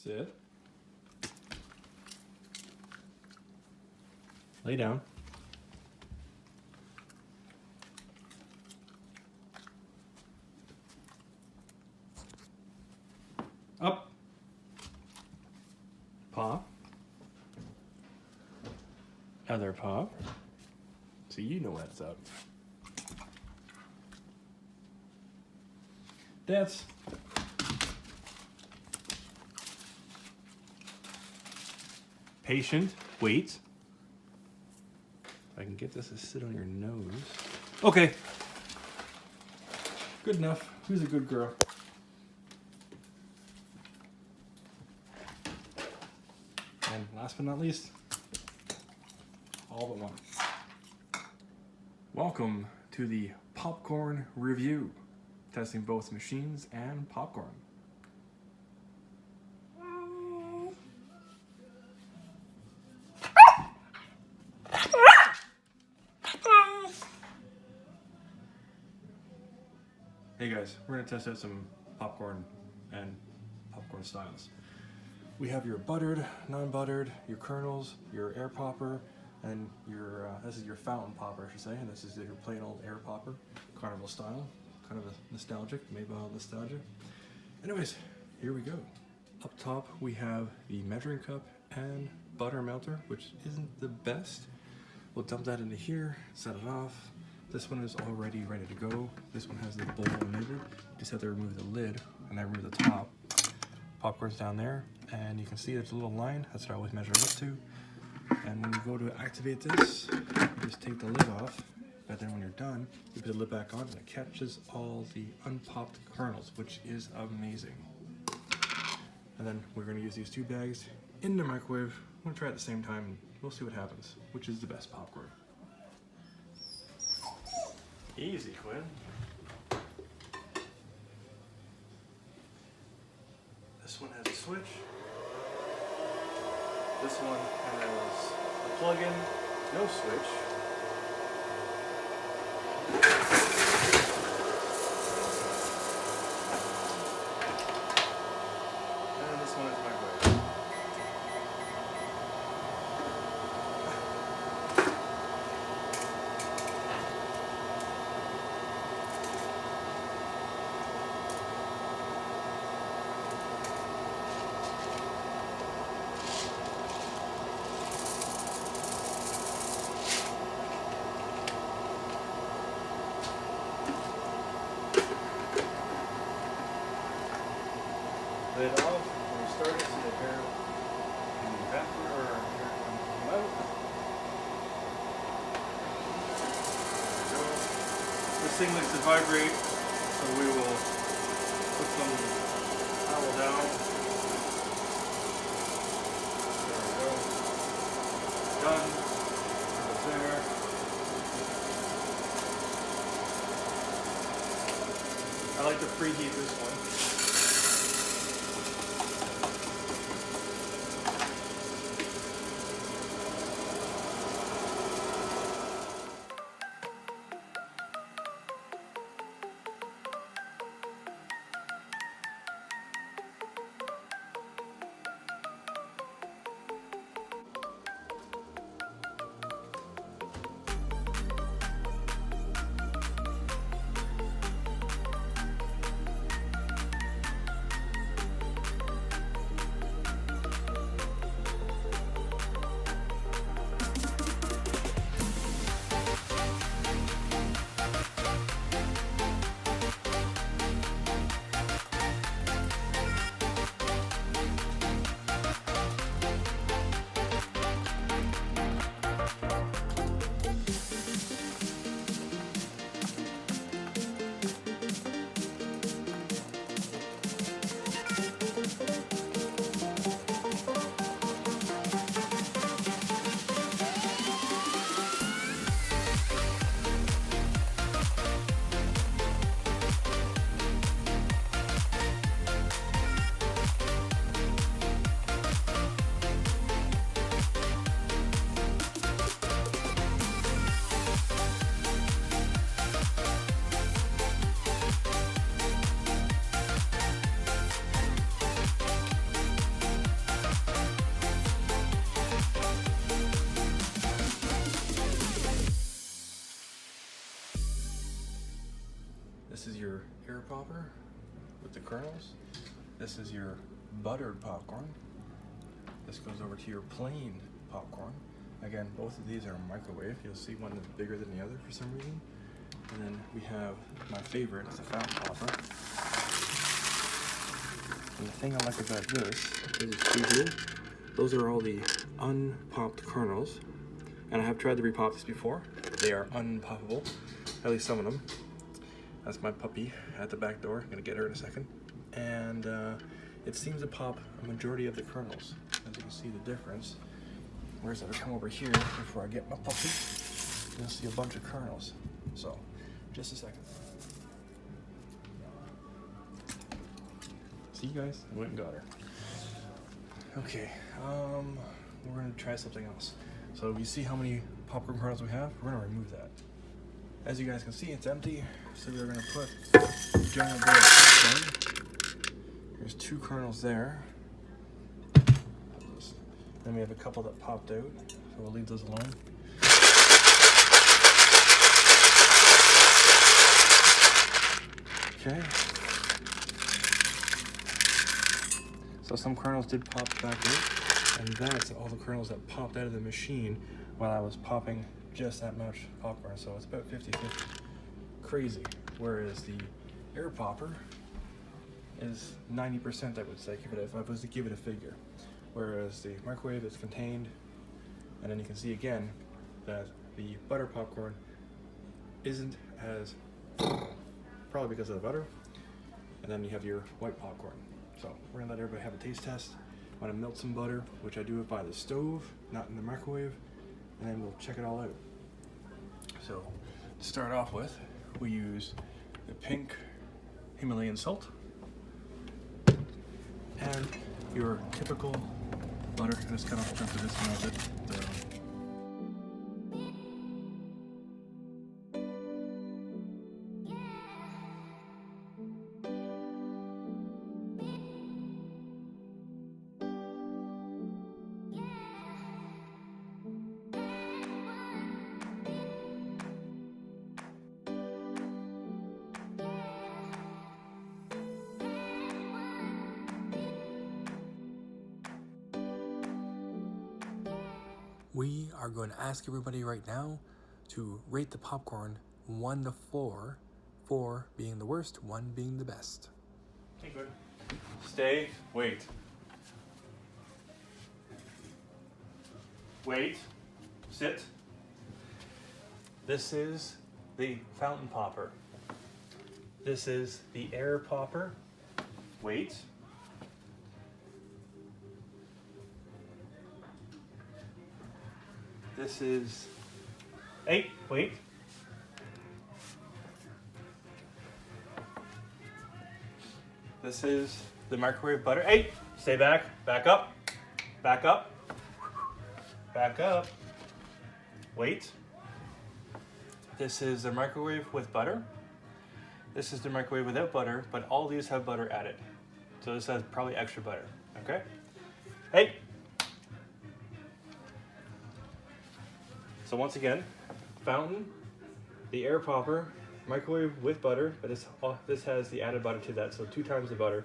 Sit. Lay down. Up. Paw. Other paw. So you know what's up. That's patient. Wait. If I can get this to sit on your nose. Okay. Good enough. Who's a good girl? And last but not least, all but one. Welcome to the popcorn review, testing both machines and popcorn. Hey guys, we're gonna test out some popcorn and popcorn styles. We have your buttered, non-buttered, your kernels, your air popper, and your this is your fountain popper, I should say, and this is your plain old air popper, carnival style, kind of a nostalgic, made by all nostalgia. Anyways, here we go. Up top we have the measuring cup and butter melter, which isn't the best. We'll dump that into here, set it off. This one is already ready to go. This one has the bowl enabled. Just have to remove the lid, and I remove the top. Popcorn's down there, and you can see there's a little line. That's what I always measure it up to. And when you go to activate this, you just take the lid off. But then when you're done, you put the lid back on, and it catches all the unpopped kernels, which is amazing. And then we're going to use these two bags in the microwave. I'm going to try it at the same time, and we'll see what happens. Which is the best popcorn? Easy, Quinn. This one has a switch. This one has a plug-in, no switch. And this one is microwave. Lid off, when you start it, see the air can evaporate or air can come out. There we go. This thing likes to vibrate, so we will put some towel down. There we go. Done. It's there. I like to preheat this one. popper with the kernels. This is your buttered popcorn. This goes over to your plain popcorn. Again, both of these are microwave. You'll see one that's bigger than the other for some reason. And then we have my favorite, it's a fountain popper. And the thing I like about this is it's preview. Those are all the unpopped kernels. And I have tried to repop this before. They are unpoppable, at least some of them. That's my puppy at the back door. I'm gonna get her in a second. And it seems to pop a majority of the kernels. As you can see the difference. Whereas if I come over here before I get my puppy, you'll see a bunch of kernels. So, just a second. See you guys? I went and got her. Okay, we're gonna try something else. So you see how many popcorn kernels we have? We're gonna remove that. As you guys can see, it's empty. So we're gonna put a giant bowl of popcorn. There's 2 kernels there. Then we have a couple that popped out, so we'll leave those alone. Okay. So some kernels did pop back out, and that's all the kernels that popped out of the machine while I was popping just that much popcorn. So it's about 50-50. Crazy. Whereas the air popper is 90%, I would say, if I was to give it a figure. Whereas the microwave is contained, and then you can see again that the butter popcorn isn't as, probably because of the butter, and then you have your white popcorn. So we're gonna let everybody have a taste test. I'm gonna melt some butter, which I do it by the stove, not in the microwave, and then we'll check it all out. So to start off with, we use the pink Himalayan salt and your typical butter. I'm just kind of jump to this one a bit. We are going to ask everybody right now to rate the popcorn 1 to 4, 4 being the worst, 1 being the best. Okay, good. Stay, wait. Wait, sit. This is the fountain popper. This is the air popper. Wait. This is, hey, wait. This is the microwave butter. Hey, stay back, back up, back up, back up. Wait. This is the microwave with butter. This is the microwave without butter, but all these have butter added. So this has probably extra butter, okay? Hey. So once again, fountain, the air popper, microwave with butter, but this has the added butter to that, so 2 times the butter.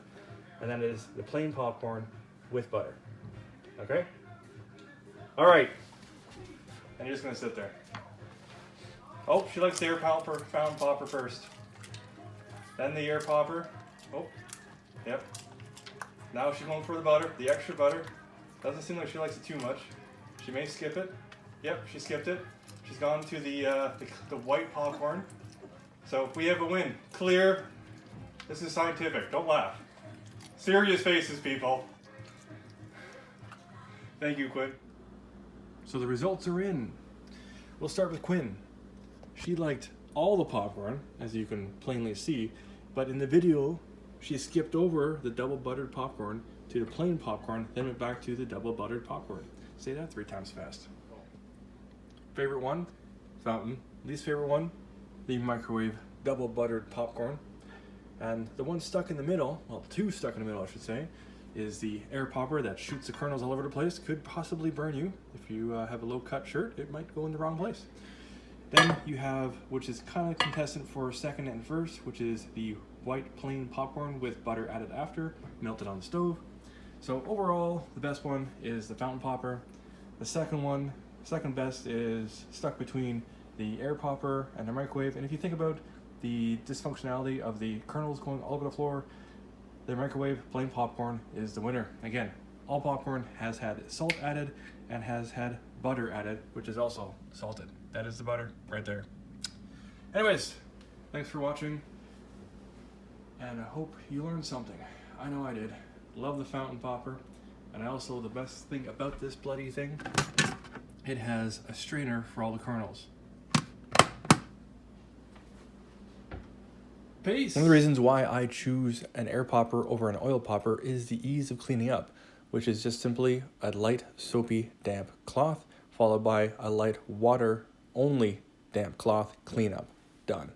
And then is the plain popcorn with butter. Okay? All right. And you're just gonna sit there. Oh, she likes the air popper, fountain popper first. Then the air popper. Oh, yep. Now she's going for the butter, the extra butter. Doesn't seem like she likes it too much. She may skip it. Yep, she skipped it. She's gone to the white popcorn. So we have a win. Clear. This is scientific. Don't laugh. Serious faces, people. Thank you, Quinn. So the results are in. We'll start with Quinn. She liked all the popcorn, as you can plainly see, but in the video, she skipped over the double buttered popcorn to the plain popcorn, then went back to the double buttered popcorn. Say that 3 times fast. Favorite one, fountain. Least favorite one, the microwave double buttered popcorn. And the one stuck in the middle, well, 2 stuck in the middle I should say, is the air popper that shoots the kernels all over the place. Could possibly burn you. If you have a low cut shirt, it might go in the wrong place. Then you have, which is kind of contestant for second and first, which is the white plain popcorn with butter added after, melted on the stove. So overall, the best one is the fountain popper. The second best is stuck between the air popper and the microwave. And if you think about the dysfunctionality of the kernels going all over the floor, the microwave plain popcorn is the winner. Again, all popcorn has had salt added and has had butter added, which is also salted. That is the butter right there. Anyways, thanks for watching, and I hope you learned something. I know I did. Love the fountain popper, and also the best thing about this bloody thing, it has a strainer for all the kernels. Peace! One of the reasons why I choose an air popper over an oil popper is the ease of cleaning up, which is just simply a light, soapy, damp cloth, followed by a light water-only damp cloth cleanup. Done.